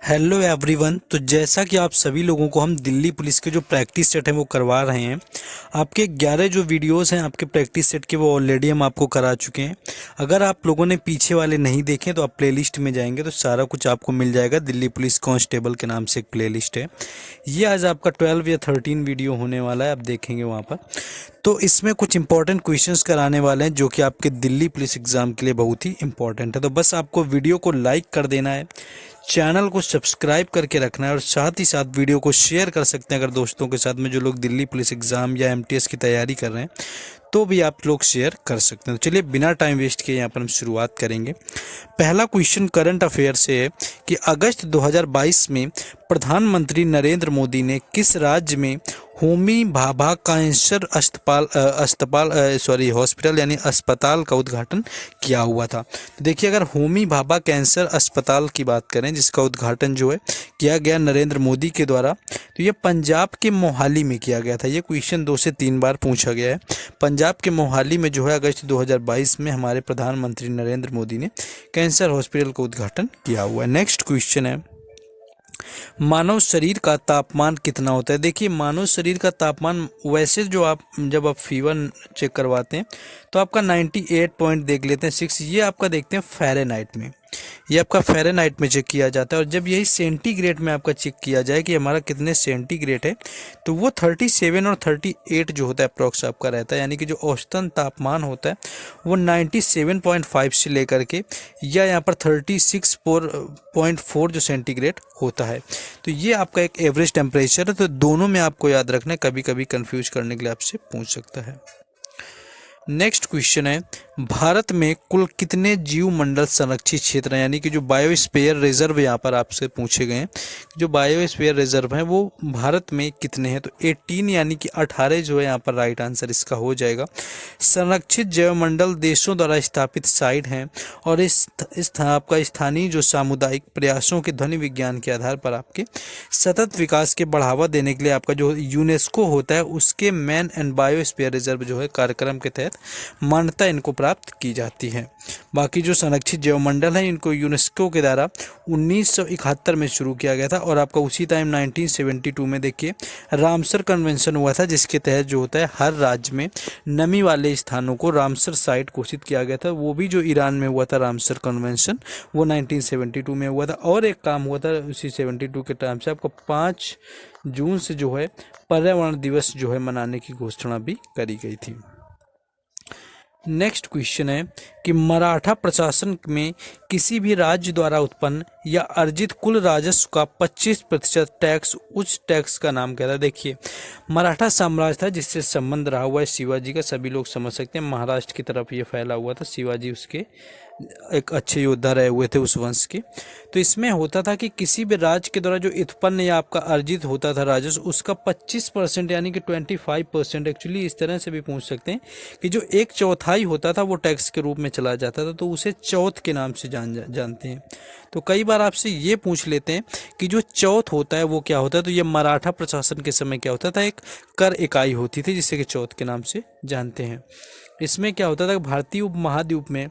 Hello everyone. तो जैसा कि आप सभी लोगों को हम दिल्ली पुलिस के जो प्रैक्टिस सेट हैं वो करवा रहे हैं। आपके 11 जो वीडियोस हैं आपके प्रैक्टिस सेट के वो ऑलरेडी हम आपको करा चुके हैं। अगर आप लोगों ने पीछे वाले नहीं देखे तो आप प्लेलिस्ट में जाएंगे तो सारा कुछ आपको मिल जाएगा। दिल्ली पुलिस कांस्टेबल के नाम से एक प्लेलिस्ट है। ये आज आपका 12 या 13 वीडियो होने वाला है, आप देखेंगे वहाँ पर। तो इसमें कुछ इंपॉर्टेंट क्वेश्चंस कराने वाले हैं जो कि आपके दिल्ली पुलिस एग्ज़ाम के लिए बहुत ही इंपॉर्टेंट है। तो बस आपको वीडियो को लाइक कर देना है, चैनल को सब्सक्राइब करके रखना है और साथ ही साथ वीडियो को शेयर कर सकते हैं अगर दोस्तों के साथ में जो लोग दिल्ली पुलिस एग्ज़ाम या एमटीएस की तैयारी कर रहे हैं तो भी आप लोग शेयर कर सकते हैं। तो चलिए बिना टाइम वेस्ट किए यहाँ पर हम शुरुआत करेंगे। पहला क्वेश्चन करंट अफेयर से है कि अगस्त 2022 में प्रधानमंत्री नरेंद्र मोदी ने किस राज्य में होमी भाभा कैंसर हॉस्पिटल यानी अस्पताल का उद्घाटन किया हुआ था। तो देखिए, अगर होमी भाभा कैंसर अस्पताल की बात करें जिसका उद्घाटन जो है किया गया नरेंद्र मोदी के द्वारा, तो ये पंजाब के मोहाली में किया गया था। ये क्वेश्चन 2 से 3 बार पूछा गया है। पंजाब के मोहाली में जो है अगस्त 2022 में हमारे प्रधानमंत्री नरेंद्र मोदी ने कैंसर हॉस्पिटल का उद्घाटन किया हुआ है। नेक्स्ट क्वेश्चन है, मानव शरीर का तापमान कितना होता है। देखिए, मानव शरीर का तापमान वैसे जब आप फीवर चेक करवाते हैं तो आपका 98 पॉइंट देख लेते हैं 6, ये आपका देखते हैं फ़ारेनहाइट में। ये आपका फ़ारेनहाइट में चेक किया जाता है। और जब यही सेंटीग्रेड में आपका चेक किया जाए कि हमारा कितने सेंटीग्रेड है तो वो 37 और 38 जो होता है अप्रॉक्स आपका रहता है। यानी कि जो औसतन तापमान होता है वो 97.5 से लेकर के या यहाँ पर 36.4 जो सेंटीग्रेड होता है। तो ये आपका एक एवरेज टेम्परेचर है। तो दोनों में आपको याद रखना है, कभी कभी कंफ्यूज करने के लिए आपसे पूछ सकता है। नेक्स्ट क्वेश्चन है, भारत में कुल कितने जीव मंडल संरक्षित क्षेत्र हैं। यानी कि जो बायोस्फीयर रिजर्व यहाँ पर आपसे पूछे गए हैं, जो बायोस्फीयर रिजर्व हैं वो भारत में कितने हैं। तो 18 यानी कि 18 जो है यहाँ पर राइट आंसर इसका हो जाएगा। संरक्षित जैवमंडल देशों द्वारा स्थापित साइट हैं और आपका स्थानीय जो सामुदायिक प्रयासों के ध्वनि विज्ञान के आधार पर आपके सतत विकास के बढ़ावा देने के लिए आपका जो यूनेस्को होता है उसके मैन एंड बायोस्फीयर रिजर्व जो है कार्यक्रम के तहत मान्यता इनको प्राप्त की जाती है। बाकी जो संरक्षित जैवमंडल है इनको यूनेस्को के द्वारा 1971 में शुरू किया गया था और आपका उसी टाइम 1972 में देखिए रामसर कन्वेंशन हुआ था जिसके तहत जो होता है हर राज्य में नमी वाले स्थानों को रामसर साइट घोषित किया गया था। वो भी जो ईरान में हुआ था रामसर कन्वेंशन वो 1972 में हुआ था। और एक काम हुआ था उसी 72 के टाइम से आपको 5 जून से जो है पर्यावरण दिवस जो है मनाने की घोषणा भी करी गई थी। नेक्स्ट क्वेश्चन है कि मराठा प्रशासन में किसी भी राज्य द्वारा उत्पन्न या अर्जित कुल राजस्व का 25% टैक्स उच्च टैक्स का नाम क्या था। देखिए, मराठा साम्राज्य था जिससे संबंध रहा हुआ है शिवाजी का, सभी लोग समझ सकते हैं। महाराष्ट्र की तरफ ये फैला हुआ था, शिवाजी उसके एक अच्छे योद्धा रहे हुए थे उस वंश के। तो इसमें होता था कि किसी भी राज्य के द्वारा जो उत्पन्न या आपका अर्जित होता था राजस्व उसका 25% यानी कि 25%, एक्चुअली इस तरह से भी पूछ सकते हैं कि जो 1/4 होता था वो टैक्स के रूप में चला जाता था, तो उसे चौथ के नाम से जानते हैं। तो कई बार आपसे ये पूछ लेते हैं कि जो चौथ होता है वो क्या होता है। तो ये मराठा प्रशासन के समय क्या होता था, एक कर इकाई होती थी जिसे कि चौथ के नाम से जानते हैं। इसमें क्या होता था, भारतीय उपमहाद्वीप में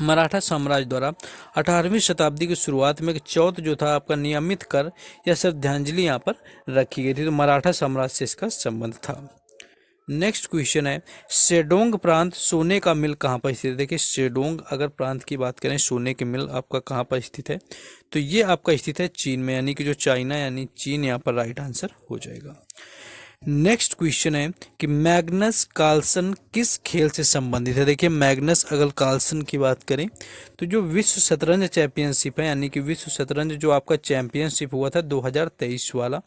मराठा साम्राज्य द्वारा 18वीं शताब्दी की शुरुआत में चौथ जो था आपका नियमित कर या श्रद्धांजलि यहाँ पर रखी गई थी। तो मराठा साम्राज्य से इसका संबंध था। नेक्स्ट क्वेश्चन है, शेडोंग प्रांत सोने का मिल कहाँ पर स्थित है। देखिए, शेडोंग अगर प्रांत की बात करें सोने के मिल आपका कहाँ पर स्थित है तो ये आपका स्थित है चीन में, यानी कि जो चाइना यानी चीन यहाँ पर राइट आंसर हो जाएगा। नेक्स्ट क्वेश्चन है कि मैग्नस कार्लसन किस खेल से संबंधित है। देखिए, मैग्नस अगर कार्लसन की बात करें तो जो विश्व शतरंज चैंपियनशिप है यानी कि विश्व शतरंज जो आपका चैंपियनशिप हुआ था 2023 वाला,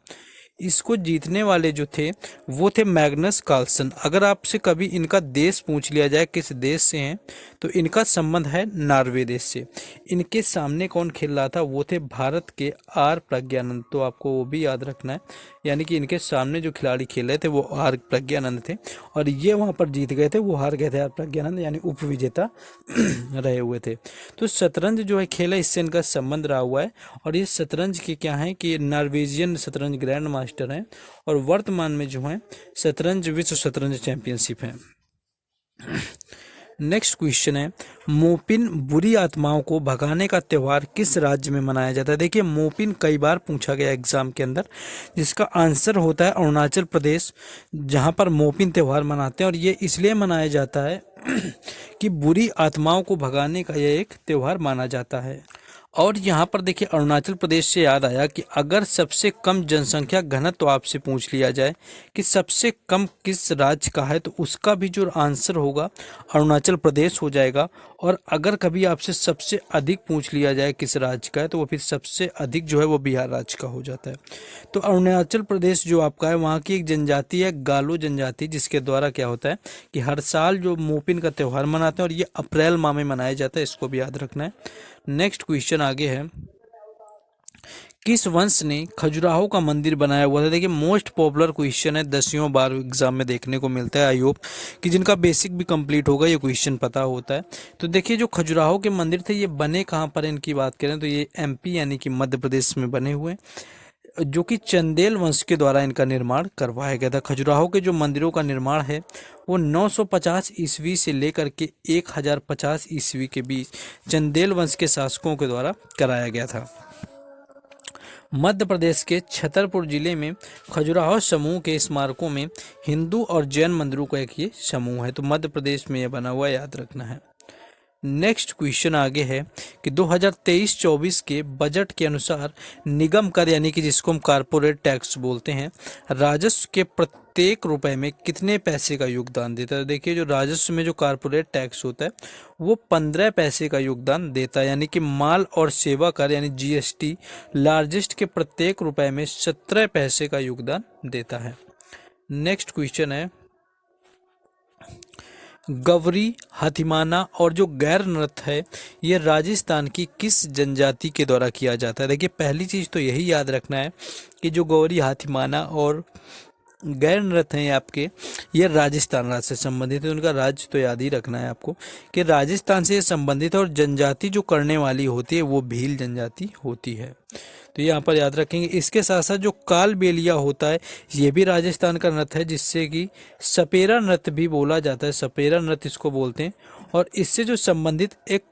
इसको जीतने वाले जो थे वो थे मैग्नस कार्लसन। अगर आपसे कभी इनका देश पूछ लिया जाए किस देश से हैं तो इनका संबंध है नॉर्वे देश से। इनके सामने कौन खेल रहा था, वो थे भारत के आर प्रज्ञानंद। तो आपको वो भी याद रखना है, यानी कि इनके सामने जो खिलाड़ी खेल रहे थे वो आर प्रज्ञानंद थे और ये वहाँ पर जीत गए थे, वो हार गए थे आर प्रज्ञानंद, यानी उप विजेता रहे हुए थे। तो शतरंज जो है खेल है इससे इनका संबंध रहा हुआ है और ये शतरंज के क्या है कि नॉर्वेजियन शतरंज ग्रैंड मास्टर हैं और वर्तमान में जो है शतरंज विश्व शतरंज चैंपियनशिप है। नेक्स्ट क्वेश्चन है, मोपिन बुरी आत्माओं को भगाने का त्यौहार किस राज्य में मनाया जाता है। देखिए मोपिन कई बार पूछा गया एग्जाम के अंदर, जिसका आंसर होता है अरुणाचल प्रदेश, जहां पर मोपिन त्यौहार मनाते हैं और ये इसलिए मनाया जाता है कि बुरी आत्माओं को भगाने का यह एक त्यौहार माना जाता है। और यहाँ पर देखिए अरुणाचल प्रदेश से याद आया कि अगर सबसे कम जनसंख्या घनत्व आपसे पूछ लिया जाए कि सबसे कम किस राज्य का है, तो उसका भी जो आंसर होगा अरुणाचल प्रदेश हो जाएगा। और अगर कभी आपसे सबसे अधिक पूछ लिया जाए किस राज्य का है, तो वो फिर सबसे अधिक जो है वो बिहार राज्य का हो जाता है। तो अरुणाचल प्रदेश जो आपका है, वहाँ की एक जनजाति है गालो जनजाति, जिसके द्वारा क्या होता है कि हर साल जो मोपिन का त्यौहार मनाते हैं और ये अप्रैल माह में मनाया जाता है, इसको भी याद रखना है। नेक्स्ट क्वेश्चन आगे है, किस वंश ने खजुराहो का मंदिर बनाया हुआ था। देखिए मोस्ट पॉपुलर क्वेश्चन है, 10वीं बार एग्जाम में देखने को मिलता है। आई होप कि जिनका बेसिक भी कंप्लीट होगा ये क्वेश्चन पता होता है। तो देखिए जो खजुराहो के मंदिर थे ये बने कहाँ पर, इनकी बात करें तो ये एमपी यानी कि मध्य प्रदेश में बने हुए, जो कि चंदेल वंश के द्वारा इनका निर्माण करवाया गया था। खजुराहो के जो मंदिरों का निर्माण है वो 950 ईस्वी से लेकर के 1050 ईस्वी के बीच चंदेल वंश के शासकों के द्वारा कराया गया था। मध्य प्रदेश के छतरपुर जिले में खजुराहो समूह के स्मारकों में हिंदू और जैन मंदिरों का एक ये समूह है। तो मध्य प्रदेश में यह बना हुआ, याद रखना है। नेक्स्ट क्वेश्चन आगे है कि 2023-24 के बजट के अनुसार निगम कर यानी कि जिसको हम कारपोरेट टैक्स बोलते हैं, राजस्व के प्रत्येक रुपए में कितने पैसे का योगदान देता है। देखिए जो राजस्व में जो कारपोरेट टैक्स होता है वो 15 पैसे का योगदान देता है, यानी कि माल और सेवा कर यानी जीएसटी लार्जेस्ट के प्रत्येक रुपए में 17 पैसे का योगदान देता है। नेक्स्ट क्वेश्चन है, गवरी, हाथीमाना और जो गैर नृत्य है ये राजस्थान की किस जनजाति के द्वारा किया जाता है। देखिए पहली चीज़ तो यही याद रखना है कि जो गौरी, हाथीमाना और गैर नृत्य हैं आपके, ये राजस्थान राज्य से संबंधित है। उनका राज्य तो याद ही रखना है आपको कि राजस्थान से ये संबंधित है। और जनजाति जो करने वाली होती है वो भील जनजाति होती है, तो यहाँ पर याद रखेंगे। इसके साथ साथ जो कालबेलिया होता है ये भी राजस्थान का नृत्य है, जिससे कि सपेरा नृत्य भी बोला जाता है, सपेरा नृत्य इसको बोलते हैं। और इससे जो संबंधित एक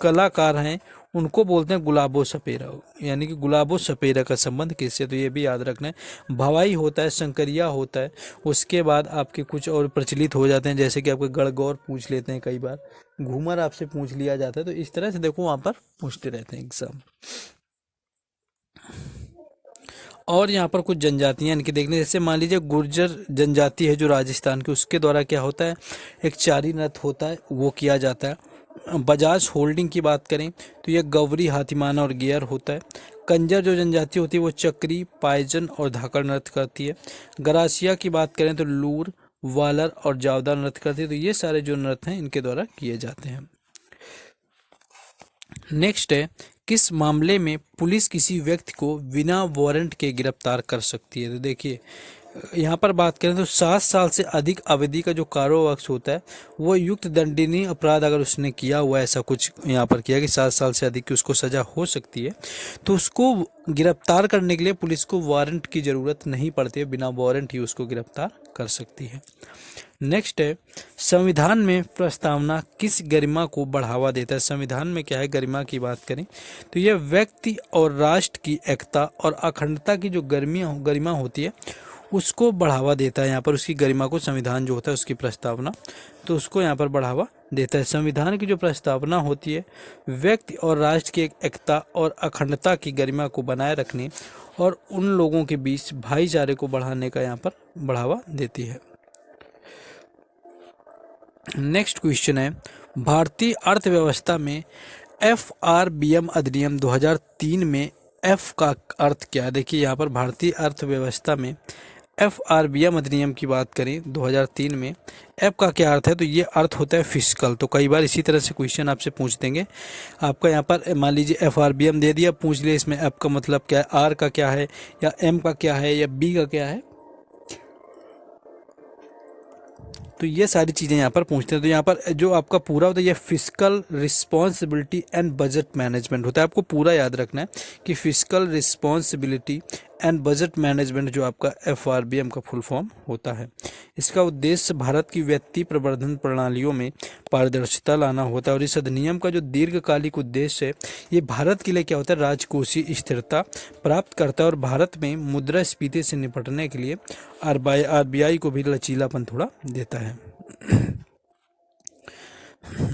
कलाकार हैं उनको बोलते हैं गुलाबो सपेरा, यानी कि गुलाबो सपेरा का संबंध किससे, तो ये भी याद रखना है। भवाई होता है, शंकरिया होता है, उसके बाद आपके कुछ और प्रचलित हो जाते हैं, जैसे कि आपके गणगौर पूछ लेते हैं, कई बार घूमर आपसे पूछ लिया जाता है। तो इस तरह से देखो वहाँ पर पूछते रहते हैं एग्जाम। और यहाँ पर कुछ जनजातियां इनके देखने, जैसे मान लीजिए गुर्जर जनजाति है जो राजस्थान की, उसके द्वारा क्या होता है एक चारी नृत्य होता है वो किया जाता है। बजाज होल्डिंग की बात करें तो ये गवरी, हाथीमाना और गियर होता है। कंजर जो जनजाति होती है वो चक्री, पायजन और धाकड़ नृत्य करती है। गरासिया की बात करें तो लूर, वालर और जावदार नृत्य करती है। तो ये सारे जो नृत्य हैं इनके द्वारा किए जाते हैं। नेक्स्ट है, किस मामले में पुलिस किसी व्यक्ति को बिना वारंट के गिरफ्तार कर सकती है। तो देखिए यहाँ पर बात करें तो 7 साल से अधिक अवधि का जो कारावास होता है वो युक्त दंडनीय अपराध अगर उसने किया हुआ, ऐसा कुछ यहाँ पर किया कि 7 साल से अधिक की उसको सजा हो सकती है, तो उसको गिरफ्तार करने के लिए पुलिस को वारंट की ज़रूरत नहीं पड़ती है, बिना वारंट ही उसको गिरफ्तार कर सकती है। नेक्स्ट है, संविधान में प्रस्तावना किस गरिमा को बढ़ावा देता है। संविधान में क्या है, गरिमा की बात करें तो यह व्यक्ति और राष्ट्र की एकता और अखंडता की जो गरिमा होती है उसको बढ़ावा देता है। यहाँ पर उसकी गरिमा को संविधान जो होता है उसकी प्रस्तावना, तो उसको यहाँ पर बढ़ावा देता है। संविधान की जो प्रस्तावना होती है व्यक्ति और राष्ट्र की एकता और अखंडता की गरिमा को बनाए रखने और उन लोगों के बीच भाईचारे को बढ़ाने का यहाँ पर बढ़ावा देती है। नेक्स्ट क्वेश्चन है, भारतीय अर्थव्यवस्था में FRBM अधिनियम 2003 में F का अर्थ क्या है। देखिए यहाँ पर भारतीय अर्थव्यवस्था में FRBM अधिनियम की बात करें 2003 में F का क्या अर्थ है, तो ये अर्थ होता है फिस्कल। तो कई बार इसी तरह से क्वेश्चन आपसे पूछ देंगे। आपका यहाँ पर मान लीजिए FRBM दे दिया, पूछ लिया इसमें F का मतलब क्या है, R का क्या है, या M का क्या है, या B का क्या है, तो ये सारी चीज़ें यहाँ पर पूछते हैं। तो यहाँ पर जो आपका पूरा होता है ये fiscal responsibility and budget management होता है। आपको पूरा याद रखना है कि fiscal responsibility and budget management जो आपका FRBM का फुल फॉर्म होता है। इसका उद्देश्य भारत की व्यक्ति प्रबंधन प्रणालियों में पारदर्शिता लाना होता है और इस अधिनियम का जो दीर्घकालिक उद्देश्य है ये भारत के लिए क्या होता है, राजकोषीय स्थिरता प्राप्त करता है और भारत में मुद्रास्फीति से निपटने के लिए RBI को भी लचीलापन थोड़ा देता है।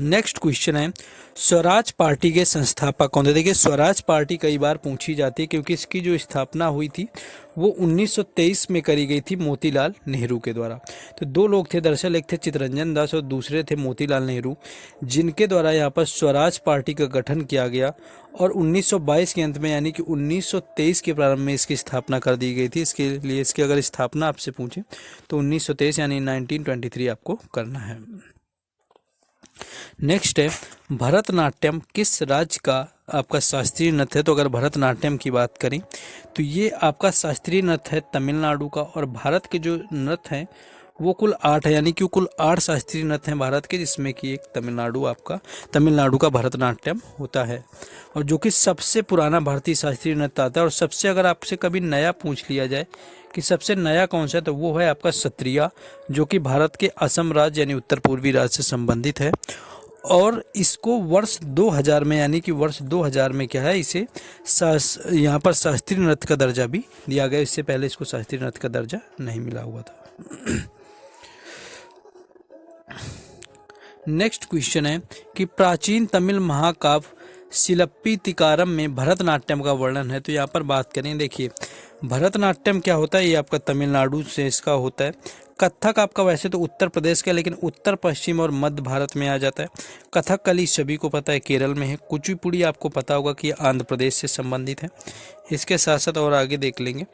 नेक्स्ट क्वेश्चन है, स्वराज पार्टी के संस्थापक कौन थे? देखिए स्वराज पार्टी कई बार पूछी जाती है क्योंकि इसकी जो स्थापना हुई थी वो 1923 में करी गई थी मोतीलाल नेहरू के द्वारा। तो दो लोग थे दरअसल, एक थे चित्तरंजन दास और दूसरे थे मोतीलाल नेहरू, जिनके द्वारा यहाँ पर स्वराज पार्टी का गठन किया गया और 1922 के अंत में यानी कि 1923 के प्रारंभ में इसकी स्थापना कर दी गई थी। इसके लिए इसकी अगर स्थापना आपसे पूछे तो 1923 यानी 1923 आपको करना है। नेक्स्ट है, भरतनाट्यम किस राज्य का आपका शास्त्रीय नृत्य है? तो अगर भरतनाट्यम की बात करें तो ये आपका शास्त्रीय नृत्य है तमिलनाडु का और भारत के जो नृत्य हैं वो कुल 8 है, यानी कि कुल 8 शास्त्रीय नृत्य हैं भारत के, जिसमें कि एक तमिलनाडु का भरतनाट्यम होता है और जो कि सबसे पुराना भारतीय शास्त्रीय नृत्य आता है। और सबसे अगर आपसे कभी नया पूछ लिया जाए कि सबसे नया कौन सा है तो वो है आपका सत्रिया, जो कि भारत के असम राज्य यानी उत्तर पूर्वी राज्य से संबंधित है और इसको वर्ष 2000 में यानी कि वर्ष 2000 में क्या है, इसे यहाँ पर शास्त्रीय नृत्य का दर्जा भी दिया गया। इससे पहले इसको शास्त्रीय नृत्य का दर्जा नहीं मिला हुआ था। नेक्स्ट क्वेश्चन है कि प्राचीन तमिल महाकाव्य शिलप्पतिकारम में भरतनाट्यम का वर्णन है। तो यहाँ पर बात करें, देखिए भरतनाट्यम क्या होता है, ये आपका तमिलनाडु से इसका होता है। कथक आपका वैसे तो उत्तर प्रदेश का, लेकिन उत्तर पश्चिम और मध्य भारत में आ जाता है। कथकली सभी को पता है केरल में है। कुचिपुड़ी आपको पता होगा कि आंध्र प्रदेश से संबंधित है। इसके साथ साथ और आगे देख लेंगे,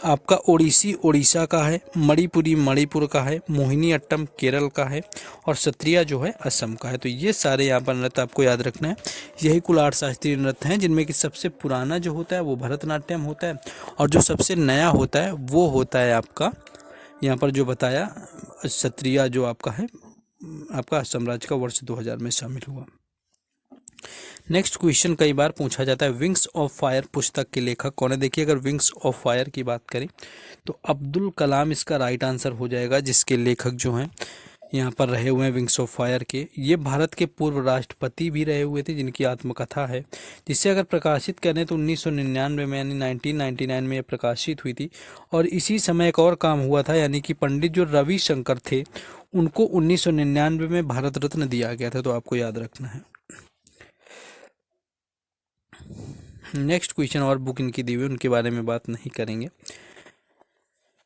आपका ओडिसी उड़ीसा का है, मणिपुरी मणिपुर का है, मोहिनी अट्टम केरल का है और सत्रिया जो है असम का है। तो ये सारे यहाँ पर नृत्य आपको याद रखना है। यही कुल 8 शास्त्रीय नृत्य हैं, जिनमें कि सबसे पुराना जो होता है वो भरतनाट्यम होता है और जो सबसे नया होता है वो होता है आपका यहाँ पर जो बताया सत्रिया, जो आपका है आपका असम राज्य का वर्ष 2000 में शामिल हुआ। नेक्स्ट क्वेश्चन कई बार पूछा जाता है, विंग्स ऑफ फायर पुस्तक के लेखक कौन है? देखिए अगर विंग्स ऑफ फायर की बात करें तो अब्दुल कलाम इसका राइट आंसर हो जाएगा, जिसके लेखक जो हैं यहाँ पर रहे हुए हैं विंग्स ऑफ फायर के। ये भारत के पूर्व राष्ट्रपति भी रहे हुए थे, जिनकी आत्मकथा है, जिसे अगर प्रकाशित करें तो 1999 में यानी 1999 में ये प्रकाशित हुई थी। और इसी समय एक और काम हुआ था, यानी कि पंडित जो रविशंकर थे उनको 1999 में भारत रत्न दिया गया था। तो आपको याद रखना है। नेक्स्ट क्वेश्चन, और बुक इनकी दी हुई उनके बारे में बात नहीं करेंगे।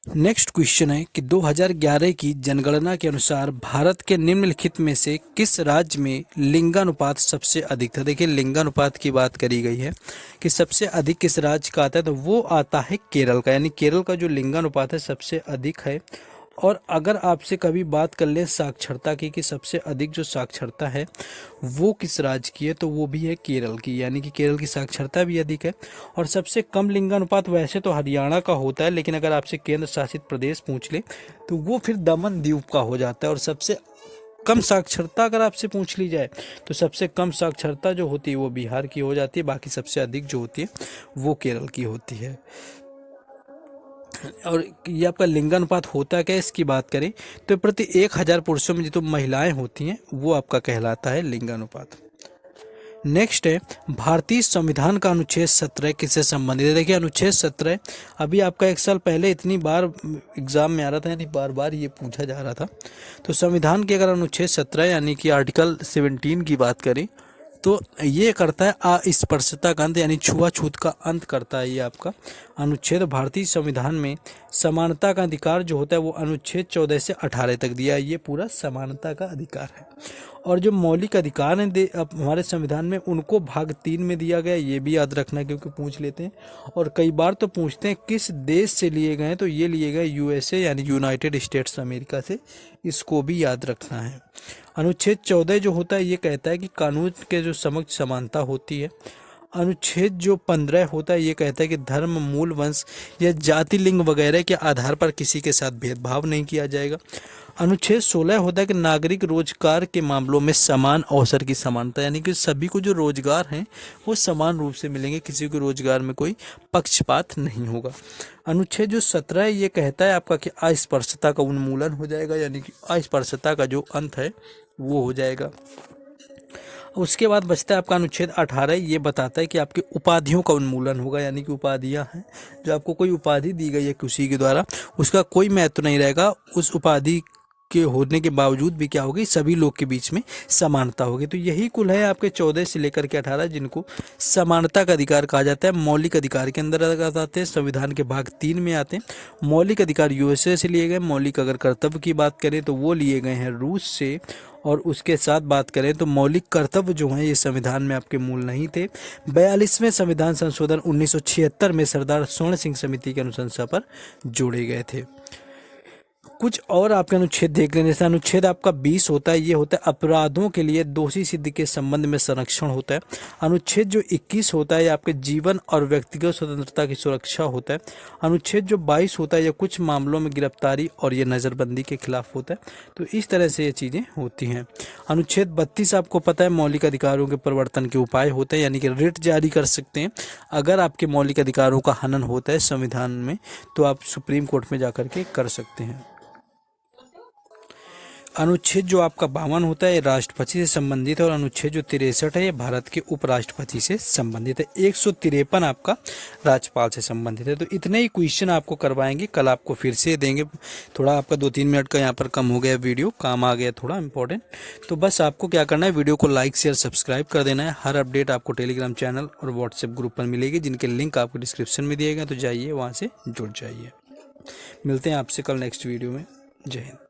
नेक्स्ट क्वेश्चन है कि 2011 की जनगणना के अनुसार भारत के निम्नलिखित में से किस राज्य में लिंगानुपात सबसे अधिक था? देखिए लिंगानुपात की बात करी गई है कि सबसे अधिक किस राज्य का आता है, तो वो आता है केरल का, यानी केरल का जो लिंगानुपात है सबसे अधिक है। और अगर आपसे कभी बात कर लें साक्षरता की कि सबसे अधिक जो साक्षरता है वो किस राज्य की है, तो वो भी है केरल की, यानी कि केरल की साक्षरता भी अधिक है। और सबसे कम लिंगानुपात वैसे तो हरियाणा का होता है, लेकिन अगर आपसे केंद्र शासित प्रदेश पूछ ले तो वो फिर दमन दीव का हो जाता है। और सबसे कम साक्षरता अगर आपसे पूछ ली जाए तो सबसे कम साक्षरता जो होती है वो बिहार की हो जाती है, बाकी सबसे अधिक जो होती है वो केरल की होती है। और ये आपका लिंगानुपात होता क्या है, इसकी बात करें तो प्रति 1000 पुरुषों में जो महिलाएं होती हैं वो आपका कहलाता है लिंगानुपात। नेक्स्ट है, भारतीय संविधान का अनुच्छेद 17 किससे संबंधित है? देखिए अनुच्छेद 17 अभी आपका 1 साल पहले इतनी बार एग्जाम में आ रहा था, यानी बार बार ये पूछा जा रहा था। तो संविधान के अगर अनुच्छेद 17 यानी कि आर्टिकल 17 की बात करें तो ये करता है अस्पृश्यता का अंत, यानी छुआछूत का अंत करता है ये आपका अनुच्छेद। भारतीय संविधान में समानता का अधिकार जो होता है वो अनुच्छेद 14 से 18 तक दिया है। ये पूरा समानता का अधिकार है। और जो मौलिक अधिकार हैं हमारे संविधान में उनको भाग 3 में दिया गया, ये भी याद रखना क्योंकि पूछ लेते हैं। और कई बार तो पूछते हैं किस देश से लिए गए, तो ये लिए गए USA यानी यूनाइटेड स्टेट्स अमेरिका से, इसको भी याद रखना है। अनुच्छेद 14 जो होता है ये कहता है कि कानून के जो समक्ष समानता होती है अनुच्छेद जो 15 होता है ये कहता है कि धर्म, मूल, वंश या जाति, लिंग वगैरह के आधार पर किसी के साथ भेदभाव नहीं किया जाएगा। अनुच्छेद 16 होता है कि नागरिक रोजगार के मामलों में समान अवसर की समानता, यानी कि सभी को जो रोजगार हैं वो समान रूप से मिलेंगे, किसी को रोजगार में कोई पक्षपात नहीं होगा। अनुच्छेद जो 17 है ये कहता है आपका कि अस्पृश्यता का उन्मूलन हो जाएगा, यानी कि अस्पृश्यता का जो अंत है वो हो जाएगा। उसके बाद बचता है आपका अनुच्छेद 18, ये बताता है कि आपकी उपाधियों का उन्मूलन होगा, यानी कि उपाधियां हैं, जो आपको कोई उपाधि दी गई है किसी के द्वारा उसका कोई महत्व नहीं रहेगा, उस उपाधि के होने के बावजूद भी क्या होगी, सभी लोग के बीच में समानता होगी। तो यही कुल है आपके 14 से लेकर के 18 जिनको समानता का अधिकार कहा जाता है। मौलिक अधिकार के अंदर आते हैं, संविधान के भाग 3 में आते हैं। मौलिक अधिकार यूएसए से लिए गए, मौलिक अगर कर्तव्य की बात करें तो वो लिए गए हैं रूस से, और उसके साथ बात करें तो मौलिक कर्तव्य जो हैं ये संविधान में आपके मूल नहीं थे। 42वें संविधान संशोधन 1976 में सरदार स्वर्ण सिंह समिति की अनुशंसा पर जोड़े गए थे। कुछ और आपके अनुच्छेद देख लेने से अनुच्छेद आपका 20 होता है, ये होता है अपराधों के लिए दोषी सिद्ध के संबंध में संरक्षण होता है। अनुच्छेद जो 21 होता है ये आपके जीवन और व्यक्तिगत स्वतंत्रता की सुरक्षा होता है। अनुच्छेद जो 22 होता है ये कुछ मामलों में गिरफ्तारी और ये नज़रबंदी के खिलाफ होता है। तो इस तरह से ये चीज़ें होती हैं। अनुच्छेद 32 आपको पता है मौलिक अधिकारों के परिवर्तन के उपाय होते हैं, यानी कि रिट जारी कर सकते हैं अगर आपके मौलिक अधिकारों का हनन होता है संविधान में, तो आप सुप्रीम कोर्ट में जाकर के कर सकते हैं। अनुच्छेद जो आपका 52 होता है ये राष्ट्रपति से संबंधित है, और अनुच्छेद जो 63 है ये भारत के उपराष्ट्रपति से संबंधित है। 153 आपका राज्यपाल से संबंधित है। तो इतने ही क्वेश्चन आपको करवाएंगे, कल आपको फिर से देंगे। थोड़ा आपका 2-3 मिनट का यहाँ पर कम हो गया, वीडियो काम आ गया थोड़ा इंपॉर्टेंट। तो बस आपको क्या करना है, वीडियो को लाइक शेयर सब्सक्राइब कर देना है। हर अपडेट आपको टेलीग्राम चैनल और व्हाट्सएप ग्रुप पर मिलेगी, जिनके लिंक आपको डिस्क्रिप्शन में दिए गए, तो जाइए वहाँ से जुड़ जाइए। मिलते हैं आपसे कल नेक्स्ट वीडियो में। जय हिंद।